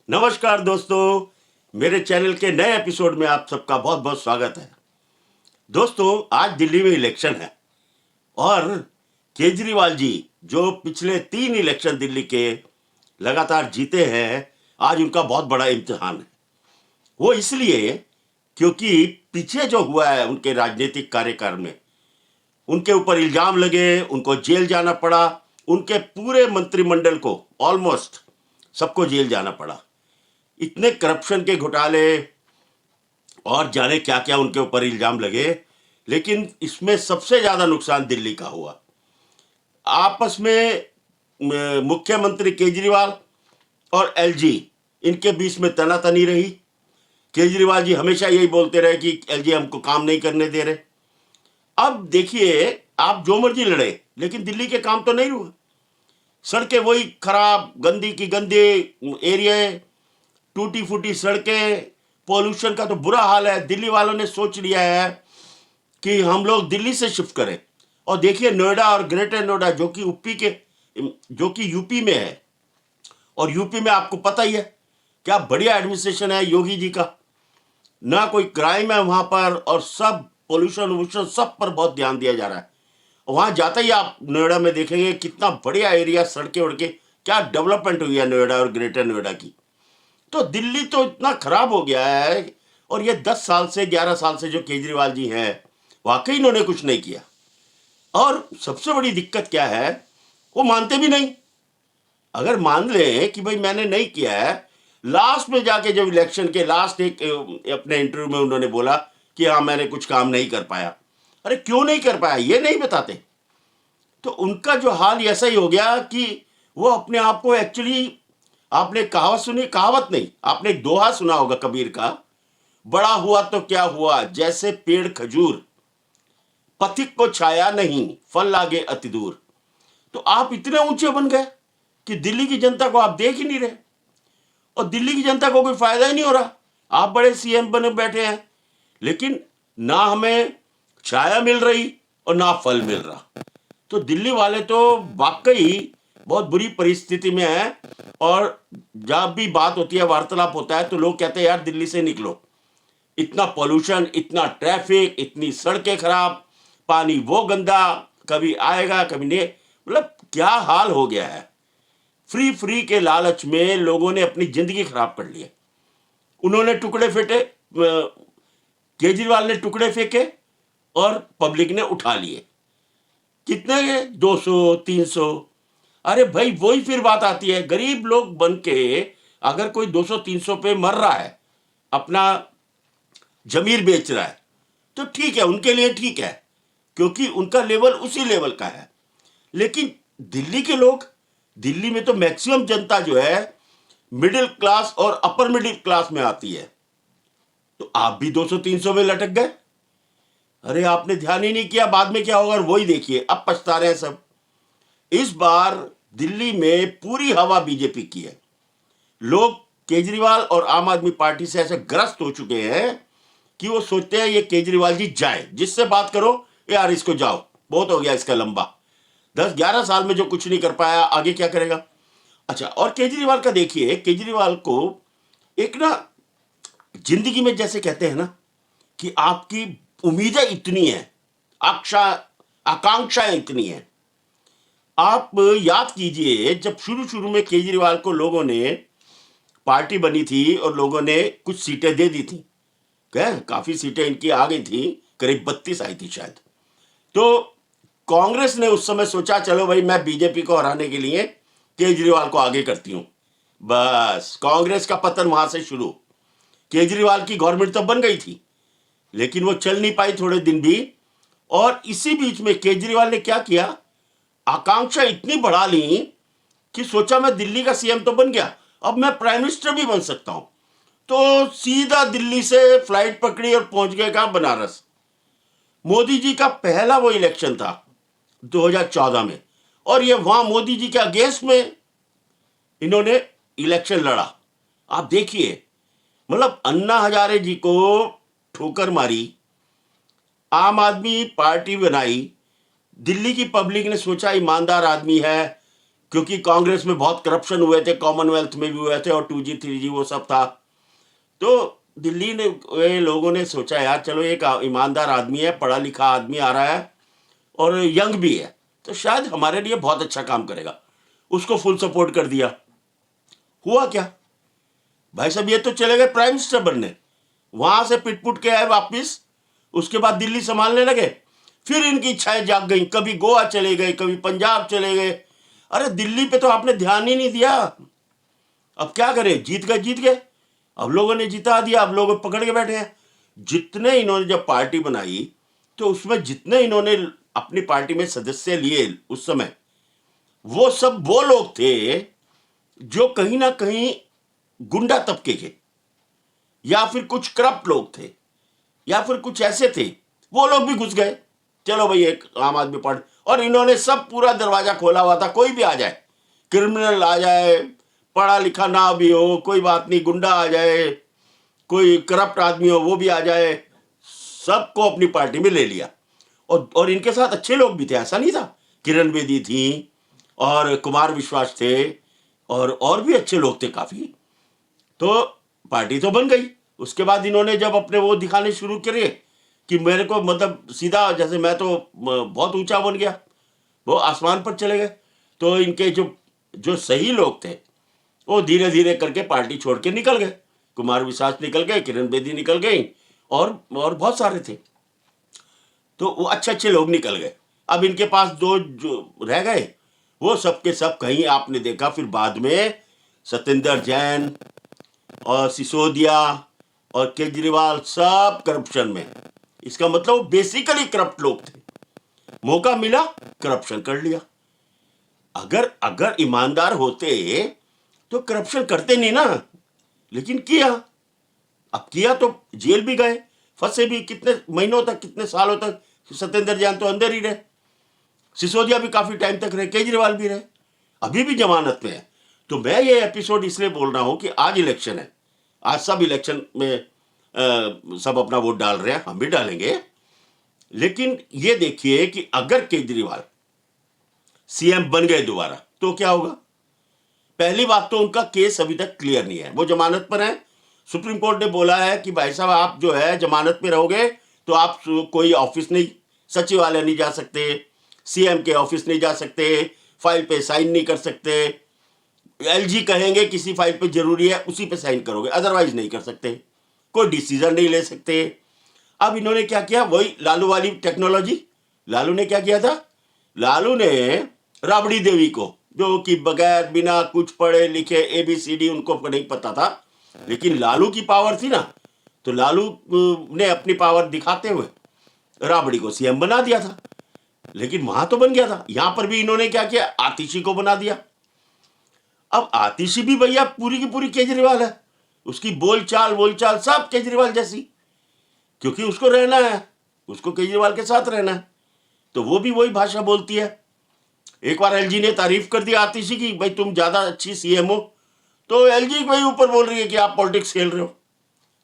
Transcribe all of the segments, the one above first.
नमस्कार दोस्तों, मेरे चैनल के नए एपिसोड में आप सबका बहुत बहुत स्वागत है। दोस्तों, आज दिल्ली में इलेक्शन है और केजरीवाल जी जो पिछले 3 इलेक्शन दिल्ली के लगातार जीते हैं, आज उनका बहुत बड़ा इम्तिहान है। वो इसलिए क्योंकि पीछे जो हुआ है उनके राजनीतिक कार्यकाल में, उनके ऊपर इल्जाम लगे, उनको जेल जाना पड़ा, उनके पूरे मंत्रिमंडल को ऑलमोस्ट सबको जेल जाना पड़ा। इतने करप्शन के घोटाले और जाने क्या क्या उनके ऊपर इल्जाम लगे, लेकिन इसमें सबसे ज्यादा नुकसान दिल्ली का हुआ। आपस में मुख्यमंत्री केजरीवाल और एलजी, इनके बीच में तनातनी रही। केजरीवाल जी हमेशा यही बोलते रहे कि एलजी हमको काम नहीं करने दे रहे। अब देखिए, आप जो मर्जी लड़े, लेकिन दिल्ली के काम तो नहीं हुआ। सड़कें वही खराब, गंदी की गंदे एरिया, टूटी फूटी सड़कें, पॉल्यूशन का तो बुरा हाल है। दिल्ली वालों ने सोच लिया है कि हम लोग दिल्ली से शिफ्ट करें। और देखिए, नोएडा और ग्रेटर नोएडा जो कि यूपी में है, और यूपी में आपको पता ही है क्या बढ़िया एडमिनिस्ट्रेशन है योगी जी का। ना कोई क्राइम है वहां पर, और सब पोल्यूशन वोल्यूशन सब पर बहुत ध्यान दिया जा रहा है। वहां जाते ही आप नोएडा में देखेंगे कितना बढ़िया एरिया, सड़कें उड़के, क्या डेवलपमेंट हुई है नोएडा और ग्रेटर नोएडा की। तो दिल्ली तो इतना खराब हो गया है, और ये 10 साल से 11 साल से जो केजरीवाल जी हैं, वाकई इन्होंने कुछ नहीं किया। और सबसे बड़ी दिक्कत क्या है, वो मानते भी नहीं। अगर मान ले कि भाई मैंने नहीं किया है, लास्ट में जाके जब इलेक्शन के लास्ट एक अपने इंटरव्यू में उन्होंने बोला कि हाँ मैंने कुछ काम नहीं कर पाया। अरे क्यों नहीं कर पाया ये नहीं बताते। तो उनका जो हाल ऐसा ही हो गया कि वो अपने आप को एक्चुअली, आपने कहावत सुनी, कहावत नहीं, आपने एक दोहा सुना होगा कबीर का, बड़ा हुआ तो क्या हुआ जैसे पेड़ खजूर, पथिक को छाया नहीं फल लागे अति दूर। तो आप इतने ऊंचे बन गए कि दिल्ली की जनता को आप देख ही नहीं रहे, और दिल्ली की जनता को कोई फायदा ही नहीं हो रहा। आप बड़े सीएम बने बैठे हैं, लेकिन ना हमें छाया मिल रही और ना फल मिल रहा। तो दिल्ली वाले तो वाकई बहुत बुरी परिस्थिति में है। और जब भी बात होती है, वार्तालाप होता है, तो लोग कहते हैं यार दिल्ली से निकलो, इतना पॉल्यूशन, इतना ट्रैफिक, इतनी सड़कें खराब, पानी वो गंदा, कभी आएगा कभी नहीं। मतलब क्या हाल हो गया है। फ्री फ्री के लालच में लोगों ने अपनी जिंदगी खराब कर ली है। उन्होंने टुकड़े फेंके, केजरीवाल ने टुकड़े फेंके और पब्लिक ने उठा लिए। कितने गए? 200 300। अरे भाई, वही फिर बात आती है, गरीब लोग बन के अगर कोई 200 300 पे मर रहा है, अपना जमीर बेच रहा है, तो ठीक है, उनके लिए ठीक है, क्योंकि उनका लेवल उसी लेवल का है। लेकिन दिल्ली के लोग, दिल्ली में तो मैक्सिमम जनता जो है मिडिल क्लास और अपर मिडिल क्लास में आती है। तो आप भी 200 300 में लटक गए। अरे आपने ध्यान ही नहीं किया, बाद में क्या होगा वही देखिए, अब पछता रहे हैं सब। इस बार दिल्ली में पूरी हवा बीजेपी की है। लोग केजरीवाल और आम आदमी पार्टी से ऐसे ग्रस्त हो चुके हैं कि वो सोचते हैं ये केजरीवाल जी जाए, जिससे बात करो यार इसको जाओ, बहुत हो गया इसका लंबा, 10 11 साल में जो कुछ नहीं कर पाया आगे क्या करेगा। अच्छा, और केजरीवाल का देखिए, केजरीवाल को एक ना, जिंदगी में जैसे कहते हैं ना कि आपकी उम्मीदें इतनी है, आशा आकांक्षाएं इतनी है। आप याद कीजिए, जब शुरू शुरू में केजरीवाल को लोगों ने, पार्टी बनी थी और लोगों ने कुछ सीटें दे दी थी, क्या काफी सीटें इनकी आ गई थी, करीब 32 आई थी शायद। तो कांग्रेस ने उस समय सोचा चलो भाई मैं बीजेपी को हराने के लिए केजरीवाल को आगे करती हूं। बस कांग्रेस का पतन वहां से शुरू। केजरीवाल की गवर्नमेंट तो बन गई थी, लेकिन वो चल नहीं पाई थोड़े दिन भी। और इसी बीच में केजरीवाल ने क्या किया, आकांक्षा इतनी बढ़ा ली कि सोचा मैं दिल्ली का सीएम तो बन गया, अब मैं प्राइम मिनिस्टर भी बन सकता हूं। तो सीधा दिल्ली से फ्लाइट पकड़ी और पहुंच गए कहां, बनारस। मोदी जी का पहला वो इलेक्शन था 2014 में, और ये वहां मोदी जी के अगेंस्ट में इन्होंने इलेक्शन लड़ा। आप देखिए, मतलब अन्ना हजारे जी को ठोकर मारी, आम आदमी पार्टी बनाई, दिल्ली की पब्लिक ने सोचा ईमानदार आदमी है, क्योंकि कांग्रेस में बहुत करप्शन हुए थे, कॉमनवेल्थ में भी हुए थे, और 2G 3G वो सब था। तो दिल्ली ने ये लोगों ने सोचा यार चलो एक ईमानदार आदमी है, पढ़ा लिखा आदमी आ रहा है और यंग भी है, तो शायद हमारे लिए बहुत अच्छा काम करेगा। उसको फुल सपोर्ट कर दिया। हुआ क्या भाई साहब, ये तो चले गए प्राइम मिनिस्टर बनने, वहां से पिट के आए वापिस, उसके बाद दिल्ली संभालने लगे। फिर इनकी इच्छाएं जाग गई, कभी गोवा चले गए, कभी पंजाब चले गए। अरे दिल्ली पे तो आपने ध्यान ही नहीं दिया। अब क्या करें, जीत गए जीत गए, अब लोगों ने जिता दिया, अब लोग पकड़ के बैठे हैं। जितने इन्होंने जब पार्टी बनाई तो उसमें जितने इन्होंने अपनी पार्टी में सदस्य लिए उस समय, वो सब वो लोग थे जो कहीं ना कहीं गुंडा तबके के, या फिर कुछ करप्ट लोग थे, या फिर कुछ ऐसे थे, वो लोग भी घुस गए। चलो भाई एक आम आदमी पार्टी, और इन्होंने सब पूरा दरवाजा खोला हुआ था, कोई भी आ जाए, क्रिमिनल आ जाए, पढ़ा लिखा ना भी हो कोई बात नहीं, गुंडा आ जाए, कोई करप्ट आदमी हो वो भी आ जाए, सबको अपनी पार्टी में ले लिया। और इनके साथ अच्छे लोग भी थे, ऐसा नहीं था। किरण बेदी थी और कुमार विश्वास थे, और भी अच्छे लोग थे काफी। तो पार्टी तो बन गई। उसके बाद इन्होंने जब अपने वो दिखाने शुरू करे कि मेरे को मतलब सीधा, जैसे मैं तो बहुत ऊंचा बन गया, वो आसमान पर चले गए, तो इनके जो जो सही लोग थे वो धीरे धीरे करके पार्टी छोड़ के निकल गए। कुमार विश्वास निकल गए, किरण बेदी निकल गई, और बहुत सारे थे। तो वो अच्छे अच्छे लोग निकल गए। अब इनके पास दो जो रह गए, वो सब के सब कहीं आपने देखा फिर बाद में सत्येंद्र जैन और सिसोदिया और केजरीवाल सब करप्शन में। इसका मतलब बेसिकली करप्ट लोग थे, मौका मिला करप्शन कर लिया। अगर अगर ईमानदार होते तो करप्शन करते नहीं ना, लेकिन किया। अब किया तो जेल भी गए, फंसे भी कितने महीनों तक, कितने सालों तक। सत्येंद्र जैन तो अंदर ही रहे, सिसोदिया भी काफी टाइम तक रहे, केजरीवाल भी रहे, अभी भी जमानत में है। तो मैं ये एपिसोड इसलिए बोल रहा हूं कि आज इलेक्शन है, आज सब इलेक्शन में सब अपना वोट डाल रहे हैं, हम भी डालेंगे। लेकिन ये देखिए कि अगर केजरीवाल सीएम बन गए दोबारा तो क्या होगा। पहली बात तो उनका केस अभी तक क्लियर नहीं है, वो जमानत पर है। सुप्रीम कोर्ट ने बोला है कि भाई साहब आप जो है जमानत पे रहोगे तो आप कोई ऑफिस नहीं, सचिवालय नहीं जा सकते, सीएम के ऑफिस नहीं जा सकते, फाइल पे साइन नहीं कर सकते। एलजी कहेंगे किसी फाइल पे जरूरी है उसी पे साइन करोगे, अदरवाइज नहीं कर सकते, कोई डिसीजन नहीं ले सकते। अब इन्होंने क्या किया, वही लालू वाली टेक्नोलॉजी। लालू ने क्या किया था, लालू ने राबड़ी देवी को, जो कि बगैर बिना कुछ पढ़े लिखे ABCD उनको नहीं पता था, लेकिन लालू की पावर थी ना, तो लालू ने अपनी पावर दिखाते हुए राबड़ी को सीएम बना दिया था। लेकिन वहां तो बन गया था, यहां पर भी इन्होंने क्या किया, आतिशी को बना दिया। अब आतिशी भी भैया पूरी की पूरी केजरीवाल है, उसकी बोलचाल बोलचाल सब केजरीवाल जैसी, क्योंकि उसको रहना है, उसको केजरीवाल के साथ रहना है, तो वो भी वही भाषा बोलती है। एक बार एलजी ने तारीफ कर दी आतिशी की, भाई तुम ज्यादा अच्छी सीएम हो, तो एलजी वही ऊपर बोल रही है कि आप पॉलिटिक्स खेल रहे हो।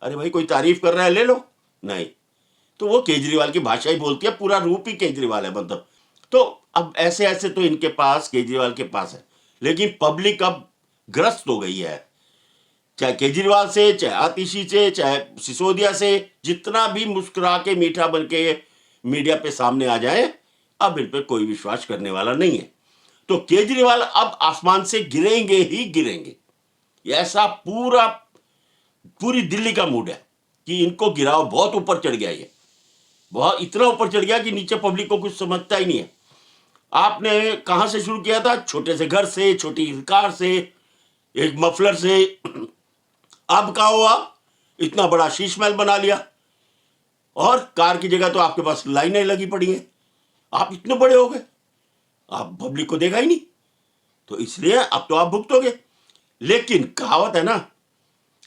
अरे भाई कोई तारीफ कर रहा है ले लो, नहीं, तो वो केजरीवाल की भाषा ही बोलती है, पूरा रूप ही केजरीवाल है मतलब। तो अब ऐसे ऐसे तो इनके पास, केजरीवाल के पास है, लेकिन पब्लिक अब ग्रस्त हो गई है, चाहे केजरीवाल से, चाहे आतिशी से, चाहे सिसोदिया से, जितना भी मुस्कुरा के मीठा बन के मीडिया पे सामने आ जाए, अब इन पर कोई विश्वास करने वाला नहीं है। तो केजरीवाल अब आसमान से गिरेंगे ही गिरेंगे, ऐसा पूरी दिल्ली का मूड है कि इनको गिराओ, बहुत ऊपर चढ़ गया, ये बहुत इतना ऊपर चढ़ गया कि नीचे पब्लिक को कुछ समझता ही नहीं है। आपने कहां से शुरू किया था, छोटे से घर से, छोटी कार से, एक मफलर से, अब क्या हुआ, इतना बड़ा शीश महल बना लिया, और कार की जगह तो आपके पास लाइनें लगी पड़ी हैं। आप इतने बड़े हो गए, आप पब्लिक को देखा ही नहीं, तो इसलिए अब तो आप भुगतोगे। लेकिन कहावत है ना,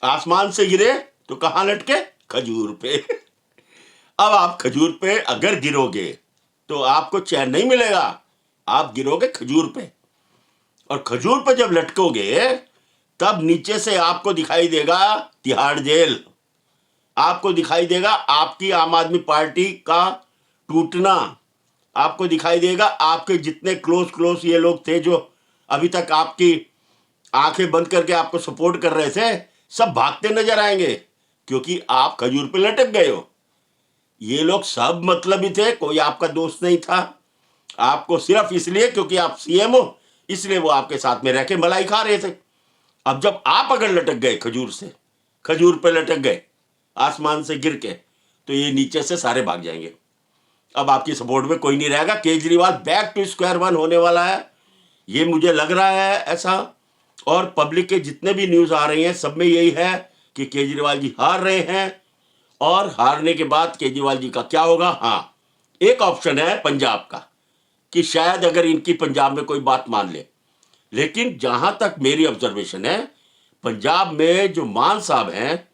आसमान से गिरे तो कहां लटके, खजूर पे। अब आप खजूर पे अगर गिरोगे तो आपको चैन नहीं मिलेगा, आप गिरोगे खजूर पे, और खजूर पे जब लटकोगे तब नीचे से आपको दिखाई देगा तिहाड़ जेल, आपको दिखाई देगा आपकी आम आदमी पार्टी का टूटना, आपको दिखाई देगा आपके जितने क्लोज ये लोग थे जो अभी तक आपकी आंखें बंद करके आपको सपोर्ट कर रहे थे, सब भागते नजर आएंगे, क्योंकि आप खजूर पे लटक गए हो। ये लोग सब मतलबी थे, कोई आपका दोस्त नहीं था। आपको सिर्फ इसलिए क्योंकि आप सीएम हो, इसलिए वो आपके साथ में रह के मलाई खा रहे थे। अब जब आप अगर लटक गए खजूर पे लटक गए आसमान से गिर के, तो ये नीचे से सारे भाग जाएंगे। अब आपकी सपोर्ट में कोई नहीं रहेगा। Kejriwal back to square one होने वाला है, ये मुझे लग रहा है ऐसा। और पब्लिक के जितने भी न्यूज आ रही हैं सब में यही है कि केजरीवाल जी हार रहे हैं, और हारने के बाद केजरीवाल जी का क्या होगा। हाँ, एक ऑप्शन है पंजाब का कि शायद अगर इनकी पंजाब में कोई बात मान ले, लेकिन जहां तक मेरी ऑब्जर्वेशन है, पंजाब में जो मान साहब हैं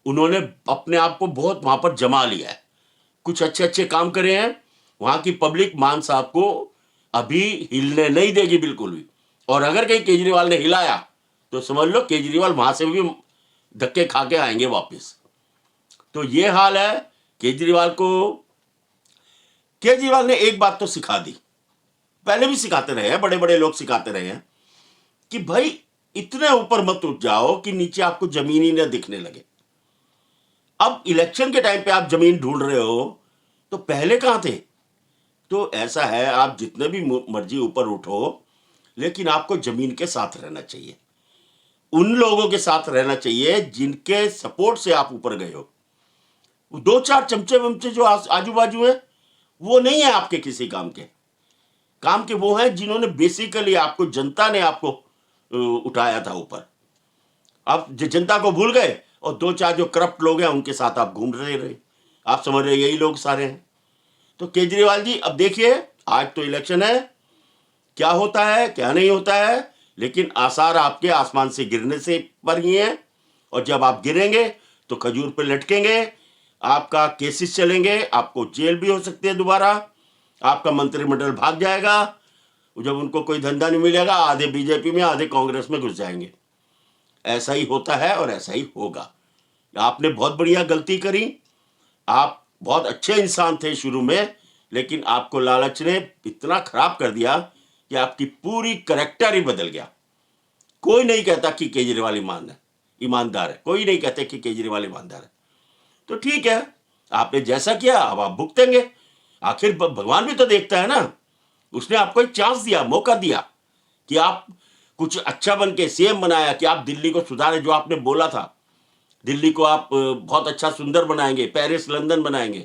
उन्होंने अपने आप को बहुत वहां पर जमा लिया है, कुछ अच्छे अच्छे काम करे हैं। वहां की पब्लिक मान साहब को अभी हिलने नहीं देगी बिल्कुल भी। और अगर कहीं केजरीवाल ने हिलाया तो समझ लो केजरीवाल वहां से भी धक्के खा के आएंगे वापस। तो ये हाल है केजरीवाल को। केजरीवाल ने एक बात तो सिखा दी, पहले भी सिखाते रहे हैं, बड़े बड़े लोग सिखाते रहे हैं कि भाई इतने ऊपर मत उठ जाओ कि नीचे आपको जमीन ही न दिखने लगे। अब इलेक्शन के टाइम पे आप जमीन ढूंढ रहे हो, तो पहले कहां थे। तो ऐसा है, आप जितने भी मर्जी ऊपर उठो, लेकिन आपको जमीन के साथ रहना चाहिए, उन लोगों के साथ रहना चाहिए जिनके सपोर्ट से आप ऊपर गए हो। दो चार चमचे वमचे जो आजू बाजू है वो नहीं है आपके किसी काम के वो हैं जिन्होंने बेसिकली आपको, जनता ने आपको उठाया था ऊपर। आप जनता को भूल गए और दो चार जो करप्ट लोग हैं उनके साथ आप घूम रहे। आप समझ रहे यही लोग सारे हैं। तो केजरीवाल जी अब देखिए, आज तो इलेक्शन है, क्या होता है क्या नहीं होता है, लेकिन आसार आपके आसमान से गिरने से पर ही हैं। और जब आप गिरेंगे तो खजूर पे लटकेंगे, आपका केसेस चलेंगे, आपको जेल भी हो सकती है दोबारा, आपका मंत्रिमंडल भाग जाएगा। जब उनको कोई धंधा नहीं मिलेगा, आधे बीजेपी में आधे कांग्रेस में घुस जाएंगे। ऐसा ही होता है और ऐसा ही होगा। आपने बहुत बढ़िया गलती करी, आप बहुत अच्छे इंसान थे शुरू में, लेकिन आपको लालच ने इतना खराब कर दिया कि आपकी पूरी करैक्टर ही बदल गया। कोई नहीं कहता कि केजरीवाल ईमानदार है, कोई नहीं कहते कि केजरीवाल ईमानदार है। तो ठीक है, आपने जैसा किया अब आप भुगतेंगे। आखिर भगवान भी तो देखता है ना, उसने आपको एक चांस दिया, मौका दिया कि आप कुछ अच्छा बन के सीएम बनाया, कि आप दिल्ली को सुधारे। जो आपने बोला था दिल्ली को आप बहुत अच्छा सुंदर बनाएंगे, पेरिस लंदन बनाएंगे,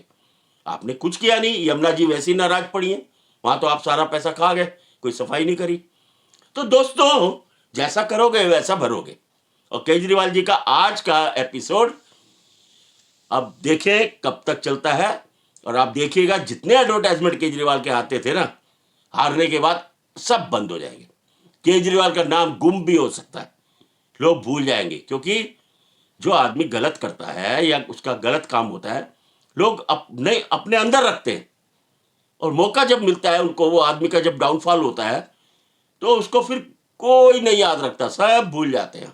आपने कुछ किया नहीं। यमुना जी वैसी नाराज पड़ी है, वहां तो आप सारा पैसा खा गए, कोई सफाई नहीं करी। तो दोस्तों, जैसा करोगे वैसा भरोगे। और केजरीवाल जी का आज का एपिसोड अब देखें कब तक चलता है। और आप देखिएगा जितने एडवर्टाइजमेंट केजरीवाल के आते थे ना, हारने के बाद सब बंद हो जाएंगे। केजरीवाल का नाम गुम भी हो सकता है, लोग भूल जाएंगे। क्योंकि जो आदमी गलत करता है या उसका गलत काम होता है, लोग अपने अंदर रखते हैं, और मौका जब मिलता है उनको, वो आदमी का जब डाउनफॉल होता है, तो उसको फिर कोई नहीं याद रखता, सब भूल जाते हैं।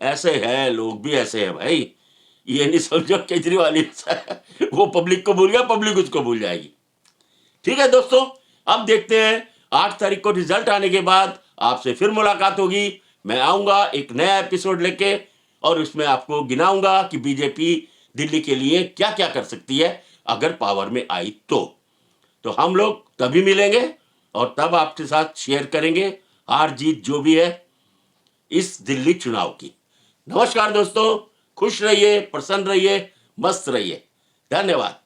ऐसे है, लोग भी ऐसे हैं भाई। ये नहीं समझो केजरीवाल वो पब्लिक को भूल गया, पब्लिक उसको भूल जाएगी। ठीक है दोस्तों, अब देखते हैं 8 तारीख को रिजल्ट आने के बाद आपसे फिर मुलाकात होगी। मैं आऊंगा एक नया एपिसोड लेके, और उसमें आपको गिनाऊंगा कि बीजेपी दिल्ली के लिए क्या क्या कर सकती है अगर पावर में आई तो हम लोग तभी मिलेंगे और तब आपके साथ शेयर करेंगे हार जीत जो भी है इस दिल्ली चुनाव की। नमस्कार दोस्तों, खुश रहिए, प्रसन्न रहिए, मस्त रहिए। धन्यवाद।